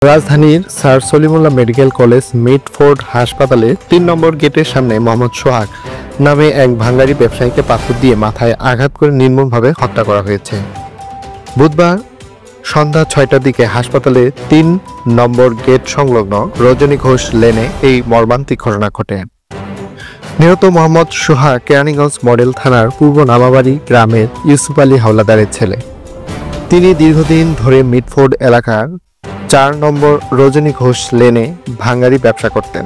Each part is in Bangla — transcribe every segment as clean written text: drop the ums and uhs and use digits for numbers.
রাজধানীর sir Salimullah medical college Mitford হাসপাতালে ৩ নম্বর গেটের সামনে মোহাম্মদ সোহাগ নামে এক ভাঙ্গারি ব্যবসায়ীকে পাথর দিয়ে মাথায় আঘাত করে নির্মমভাবে হত্যা করা হয়েছে। বুধবার সন্ধ্যা ৬টার দিকে হাসপাতালে ৩ নম্বর গেট সংলগ্ন রজনী ঘোষ লেনে এই মর্মান্তিক ঘটনা ঘটে। নিহত মোহাম্মদ সোহাগ কেরানীগঞ্জ মডেল থানার পূর্ব নামাবাড়ি গ্রামের ইউসুফ আলী হাওলাদারের ছেলে। তিনি দীর্ঘদিন ধরে মিডফোর্ড এলাকার ৪ নম্বর রজনী ঘোষ লেনে ভাঙ্গারি ব্যবসা করতেন।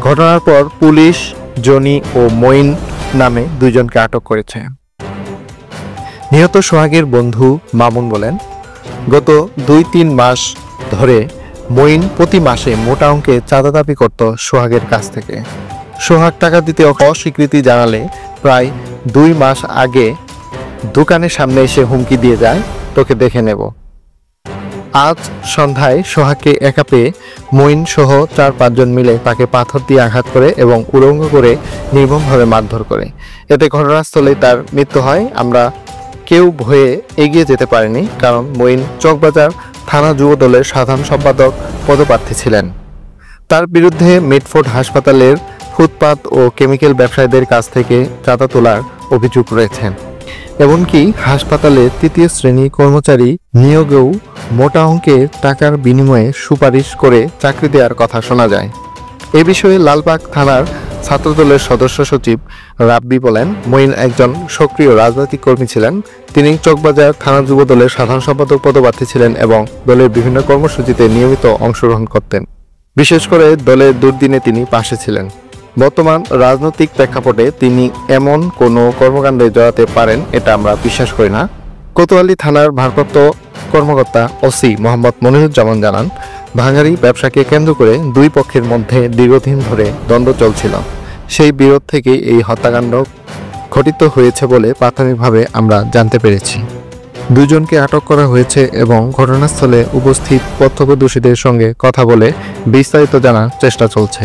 ঘটনার পর পুলিশ জনি ও মঈন নামে দুজনকে আটক করেছে। নিহত সোহাগের বন্ধু মামুন বলেন, গত ২-৩ মাস ধরে মঈন প্রতি মাসে মোটা অঙ্কে চাঁদা দাবি করত সোহাগের কাছ থেকে। সোহাগ টাকা দিতে অস্বীকৃতি জানালে প্রায় ২ মাস আগে দোকানের সামনে এসে হুমকি দিয়ে যায়, তোকে দেখে নেব। আজ সন্ধ্যায় সোহাগকে একা পেয়ে মঈন সহ ৪-৫ জন মিলে তাকে পাথর দিয়ে আঘাত করে এবং উলঙ্গ করে নির্মমভাবে মারধর করে। এতে ঘটনাস্থলেই তার মৃত্যু হয়। আমরা কেউ ভয়ে এগিয়ে যেতে পারিনি, কারণ মঈন চকবাজার থানা যুব দলের সাধারণ সম্পাদক পদপ্রার্থী ছিলেন। তার বিরুদ্ধে মিডফোর্ড হাসপাতালের ফুটপাত ও কেমিক্যাল ব্যবসায়ীদের কাছ থেকে চাঁদা তোলার অভিযোগ রয়েছে। এমনকি হাসপাতালে ৩য় শ্রেণী কর্মচারী নিয়োগেও মোটা অঙ্কের টাকার বিনিময়ে সুপারিশ করে চাকরি দেওয়ার কথা শোনা যায়। এ বিষয়ে লালবাগ থানার ছাত্রদলের সদস্য সচিব রাব্বি বলেন, মঈন একজন সক্রিয় রাজনৈতিক কর্মী ছিলেন। তিনি চকবাজার থানা যুব দলের সাধারণ সম্পাদক পদপ্রার্থী ছিলেন এবং দলের বিভিন্ন কর্মসূচিতে নিয়মিত অংশগ্রহণ করতেন। বিশেষ করে দলের দুর্দিনে তিনি পাশে ছিলেন। বর্তমান রাজনৈতিক প্রেক্ষাপটে তিনি এমন কোনো কর্মকাণ্ডে জড়াতে পারেন এটা আমরা বিশ্বাস করি না। কোতোয়ালি থানার ভারপ্রাপ্ত কর্মকর্তা ওসি মোহাম্মদ মনিরুজ্জামান জানান, ভাঙ্গারি ব্যবসাকে কেন্দ্র করে দুই পক্ষের মধ্যে দীর্ঘদিন ধরে দ্বন্দ্ব চলছিল। সেই বিরোধ থেকে এই হত্যাকাণ্ড ঘটিত হয়েছে বলে প্রাথমিকভাবে আমরা জানতে পেরেছি। দুজনকে আটক করা হয়েছে এবং ঘটনাস্থলে উপস্থিত প্রত্যক্ষদর্শীদের সঙ্গে কথা বলে বিস্তারিত জানার চেষ্টা চলছে।